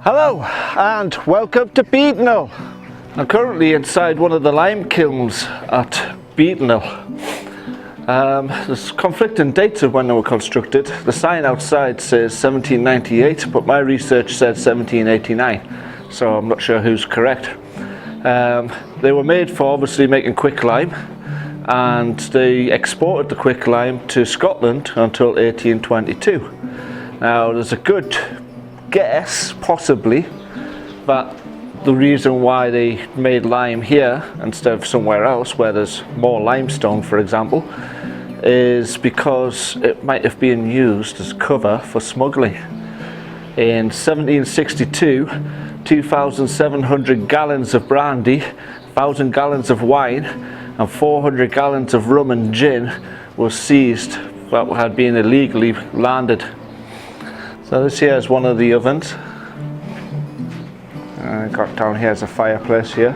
Hello and welcome to Beadnell. I'm currently inside one of the lime kilns at Beadnell. There's conflicting dates of when they were constructed. The sign outside says 1798, but my research said 1789, so I'm not sure who's correct. They were made for obviously making quicklime, and they exported the quicklime to Scotland until 1822. Now there's a good guess, possibly, that the reason why they made lime here instead of somewhere else where there's more limestone, for example, is because it might have been used as cover for smuggling. In 1762, 2,700 gallons of brandy, 1,000 gallons of wine and 400 gallons of rum and gin was seized that had been illegally landed. So this here is one of the ovens. Got down here is a fireplace here.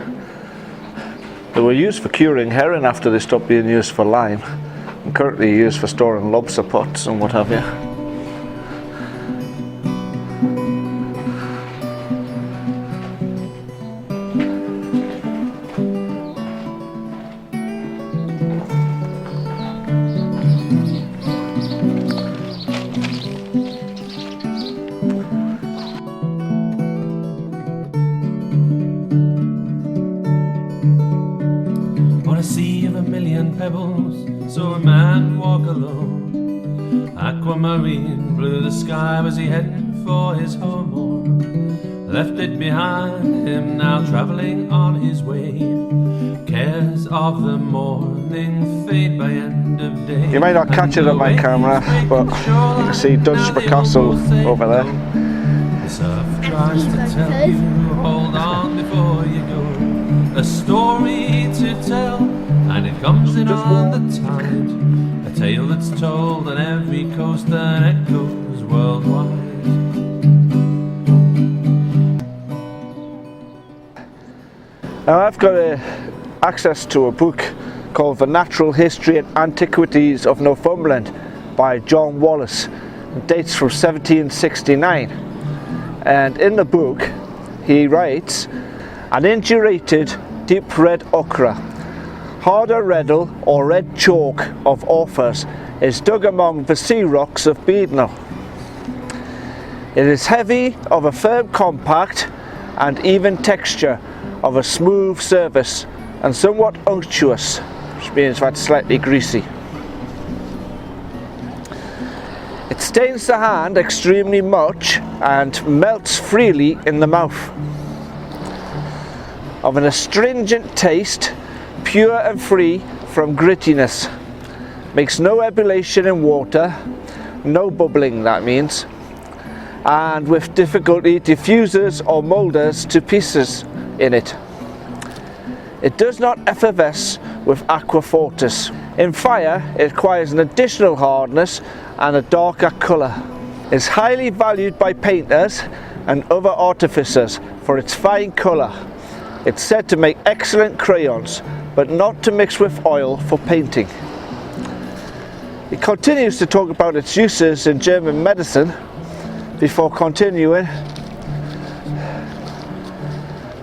They were used for curing herring after they stopped being used for lime, and currently used for storing lobster pots and what have you. Sea of a million pebbles, saw a man walk alone. Aquamarine blue the sky, was he heading for his home, or left it behind him, now travelling on his way? Cares of the morning fade by end of day. You may not catch it on my camera, but you can see Dunstable Castle over there. The surf tries to tell you, hold on before you go. A story to tell, and it comes in on the tide. A tale that's told on every coast and echoes worldwide. Now I've got access to a book called The Natural History and Antiquities of Northumberland by John Wallace. It dates from 1769, and in the book he writes, an indurated deep red ochre, harder reddle or red chalk of Orphers, is dug among the sea rocks of Beadnell. It is heavy, of a firm compact and even texture, of a smooth surface and somewhat unctuous, which means that's slightly greasy. It stains the hand extremely much and melts freely in the mouth. Of an astringent taste, pure and free from grittiness, makes no ebullition in water, no bubbling that means, and with difficulty diffuses or moulders to pieces in it. It does not effervesce with aqua fortis. In fire it acquires an additional hardness and a darker colour. It is highly valued by painters and other artificers for its fine colour. It's said to make excellent crayons, but not to mix with oil for painting. It continues to talk about its uses in German medicine before continuing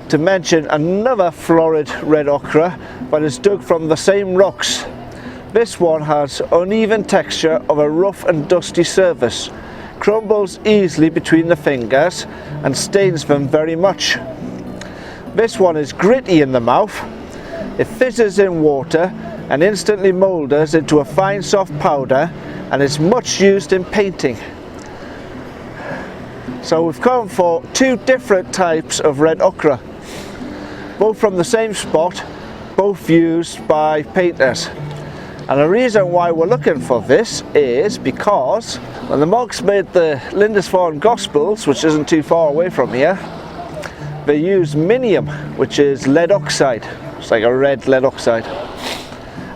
to mention another florid red ochre that is dug from the same rocks. This one has uneven texture of a rough and dusty surface, crumbles easily between the fingers and stains them very much. This one is gritty in the mouth. It fizzes in water and instantly moulders into a fine soft powder, and is much used in painting. So we've come for two different types of red ochre, both from the same spot, both used by painters. And the reason why we're looking for this is because when the monks made the Lindisfarne Gospels, which isn't too far away from here, they used minium, which is lead oxide. It's like a red lead oxide,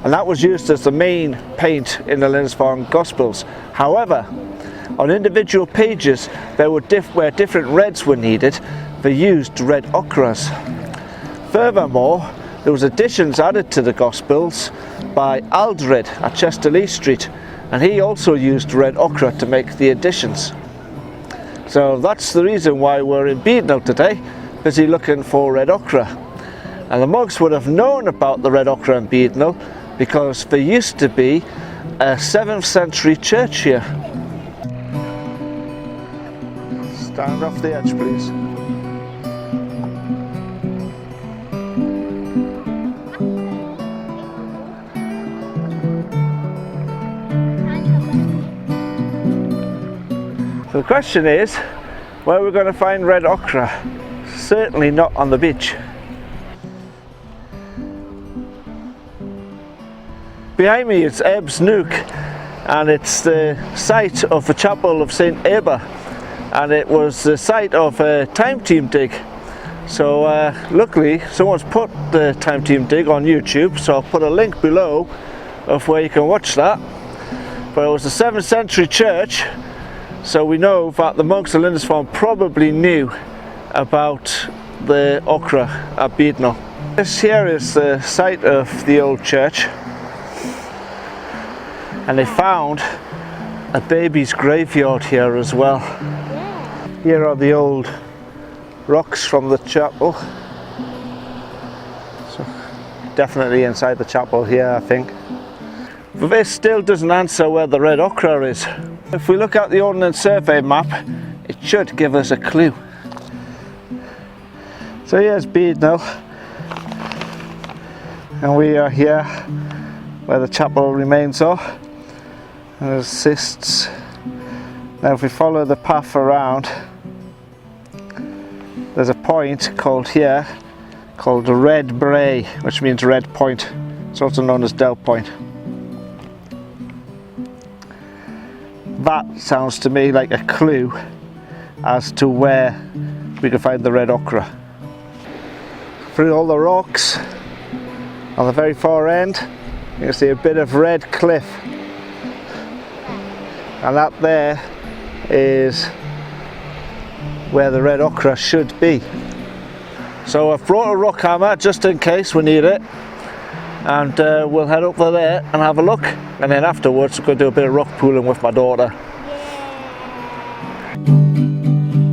and that was used as the main paint in the Lindisfarne Gospels. However, on individual pages there were where different reds were needed, they used red ochres. Furthermore, there was additions added to the Gospels by Aldred at Chester Lee Street, and he also used red ochre to make the additions. So that's the reason why we're in Beadnell today, busy looking for red ochre. And the monks would have known about the red ochre in Beadnell because there used to be a 7th century church here. Stand off the edge, please. So the question is, where we're going to find red ochre? Certainly not on the beach. Behind me is Ebbs Nook, and it's the site of the chapel of St. Eber, and it was the site of a time team dig. So luckily someone's put the time team dig on YouTube, so I'll put a link below of where you can watch that. But it was a 7th century church, so we know that the monks of Lindisfarne probably knew about the ochre at Beadnell. This here is the site of the old church, and they found a baby's graveyard here as well. Here are the old rocks from the chapel. So definitely inside the chapel here, I think. But this still doesn't answer where the red ochre is. If we look at the Ordnance Survey map, it should give us a clue. So here's Beadnell, and we are here where the chapel remains are, and there's cysts. Now if we follow the path around, there's a point called here, called the Red Bray, which means red point. It's also known as Del Point. That sounds to me like a clue as to where we can find the red ochre. Through all the rocks on the very far end, you can see a bit of red cliff, and that there is where the red ochre should be. So I've brought a rock hammer just in case we need it, and we'll head over there and have a look, and then afterwards we're going to do a bit of rock pooling with my daughter.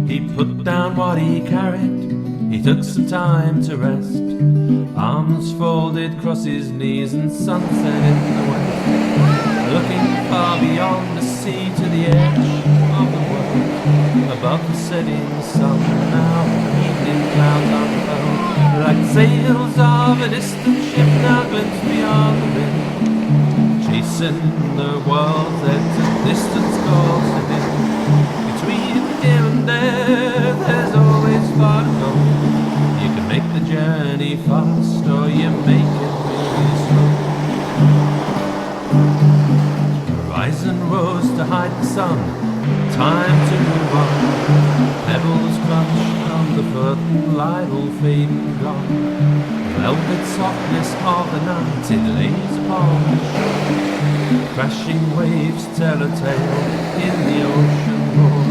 He put down what he carried, he took some time to rest, arms folded across his knees and sunset in the west, looking far beyond the sea to the edge of the world, above the setting sun. Now evening clouds unfurled, like sails of a distant ship now glimpse beyond the wind, chasing the world's edge and distance calls to him. Between here and there, there's always far to go. You can make the journey fast, or you make it really slow. Horizon rose to hide the sun, time to move on. Pebbles crushed underfoot, light all fading gone. Velvet softness of the night, it lays upon the shore. Crashing waves tell a tale in the ocean roar,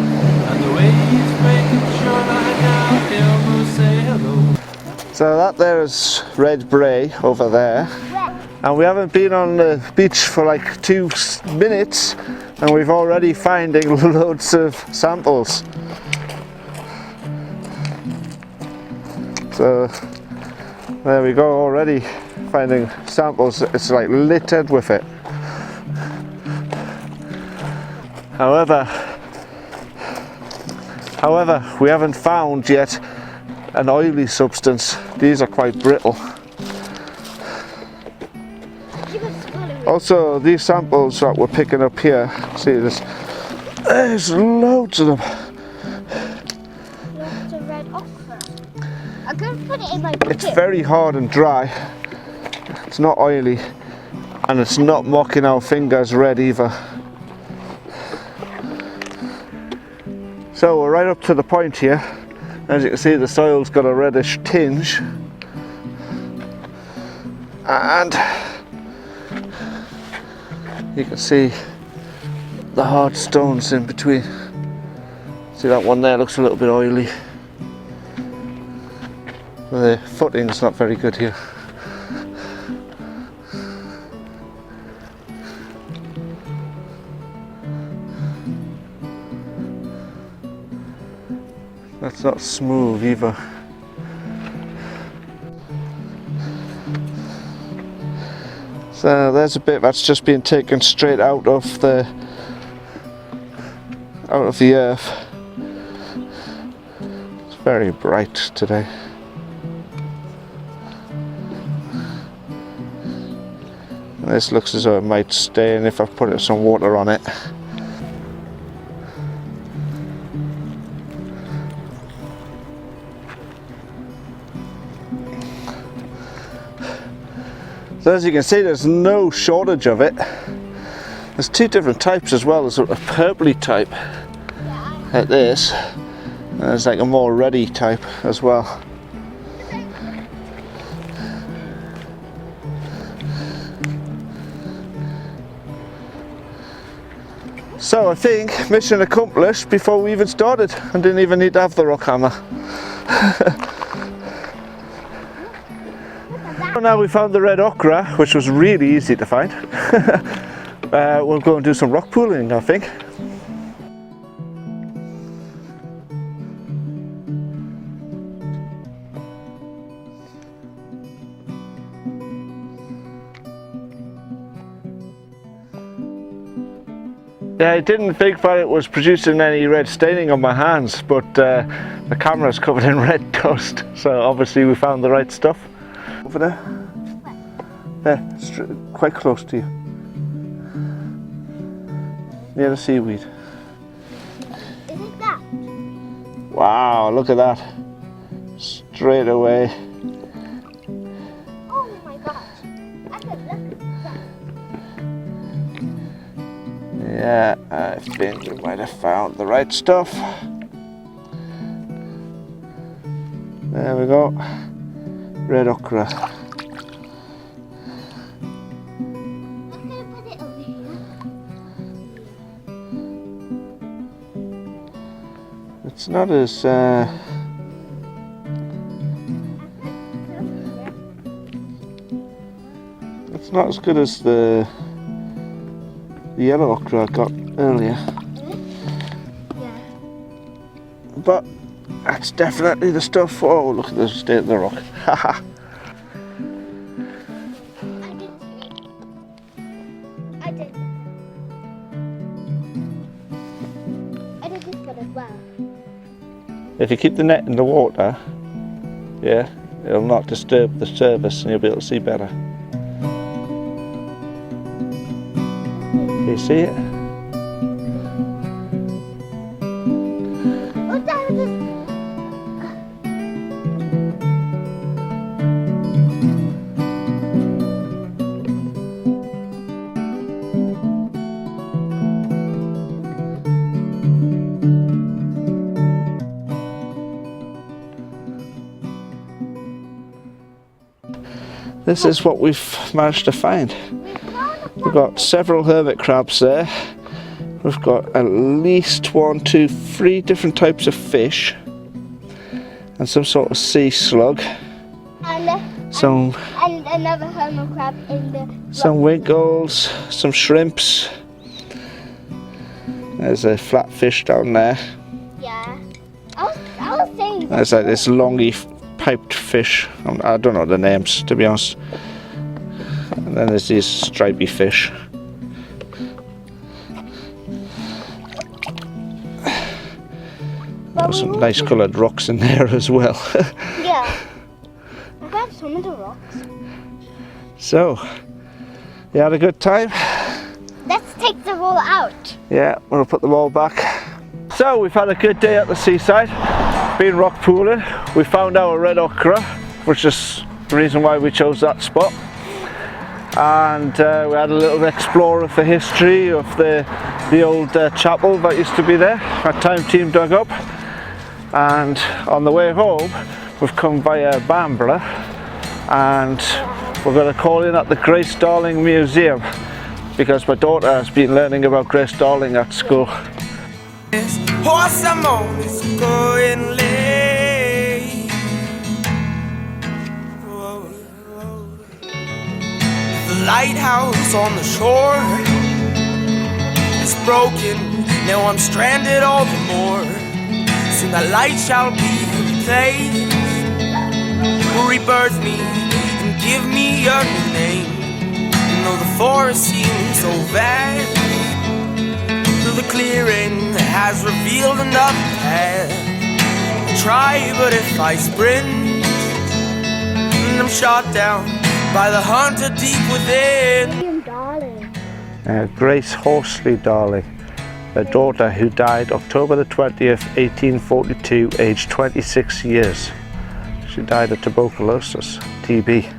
and the waves breaking shoreline now feel no say hello. So that there is Red Bray over there, and we haven't been on the beach for like 2 minutes and we've already finding loads of samples. So there we go, already finding samples. It's like littered with it. However, we haven't found yet an oily substance. These are quite brittle. Also, these samples that we're picking up here, see there's loads of them. Lots of red ochre. I'm going to put it in my bucket. It's very hard and dry. It's not oily, and it's not mocking our fingers red either. So we're right up to the point here. As you can see, the soil's got a reddish tinge, and you can see the hard stones in between. See that one there looks a little bit oily. The footing's not very good here. That's not smooth either. So there's a bit that's just been taken straight out of the earth. It's very bright today. And this looks as though it might stain if I put some water on it. So as you can see, there's no shortage of it. There's two different types as well. There's a purpley type, like this, and there's like a more reddy type as well. So I think mission accomplished before we even started. I didn't even need to have the rock hammer. Now we found the red ochre, which was really easy to find. We'll go and do some rock pooling, I think. Yeah, I didn't think that it was producing any red staining on my hands, but the camera's covered in red dust, so obviously we found the right stuff. Over there. There, quite close to you. Near the seaweed. Is it that? Wow, look at that. Straight away. Oh my gosh. I can look at that. Yeah, I think we might have found the right stuff. There we go. Red ochre. I'm gonna put it over here. It's not as it's not as good as the yellow ochre I got earlier. Yeah. But that's definitely the stuff. Oh, look at the state of the rock. Haha. I did this one as well. If you keep the net in the water, yeah, it'll not disturb the surface and you'll be able to see better. You see it? Oh, that was just... This is what we've managed to find. We've got several hermit crabs there. We've got at least 3 different types of fish and some sort of sea slug. And another hermit crab in the... Some winkles, some shrimps. There's a flatfish down there. Yeah. I was saying... There's like this longy piped fish. I don't know the names, to be honest. And then there's these stripy fish. There's some nice coloured rocks in there as well. Yeah. I got some of the rocks. So, you had a good time? Let's take the roll out. Yeah, we'll put them all back. So, we've had a good day at the seaside. Been rock pooling. We found our red ochre, which is the reason why we chose that spot. And we had a little explore of the history of the old chapel that used to be there. Our time team dug up. And on the way home, we've come via Bamburgh, and we're going to call in at the Grace Darling Museum because my daughter has been learning about Grace Darling at school. Horse I'm on is going late. The lighthouse on the shore is broken. Now I'm stranded all the more. soon that light shall be replaced. Rebirth me and give me a new name. And though the forest seems so vast, through the clearing has revealed another path. Try, but if I sprint, and I'm shot down by the hunter deep within. William Darling. Grace Horsley Darling, a daughter who died October the 20th, 1842, aged 26 years. She died of tuberculosis, TB.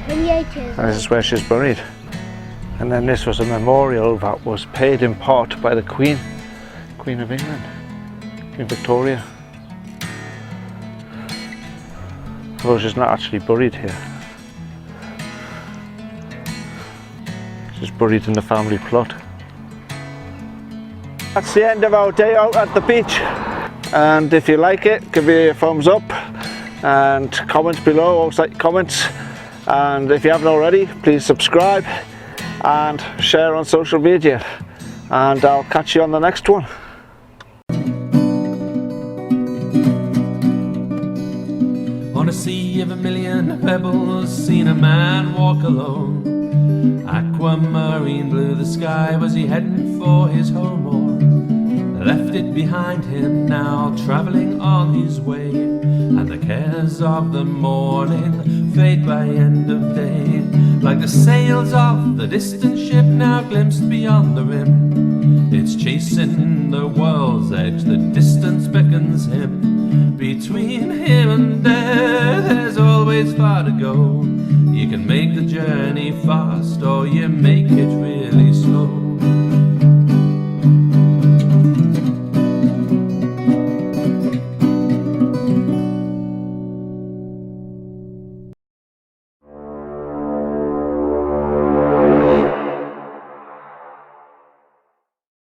28 years And this is where she's buried. And then this was a memorial that was paid in part by the Queen of England, Queen Victoria. Although she's not actually buried here. She's buried in the family plot. That's the end of our day out at the beach. And if you like it, give me a thumbs up and comment below, also like comments. And if you haven't already, please subscribe and share on social media. And I'll catch you on the next one. On a sea of a million pebbles, seen a man walk alone. Aquamarine blue the sky, was he heading for his home or left it behind him, now travelling on his way? And the cares of the morning fade by end of day, like the sails of the distant ship now glimpsed beyond the rim. It's chasing the world's edge, the distance beckons him. Between here and there, there's always far to go. You can make the journey fast, or you make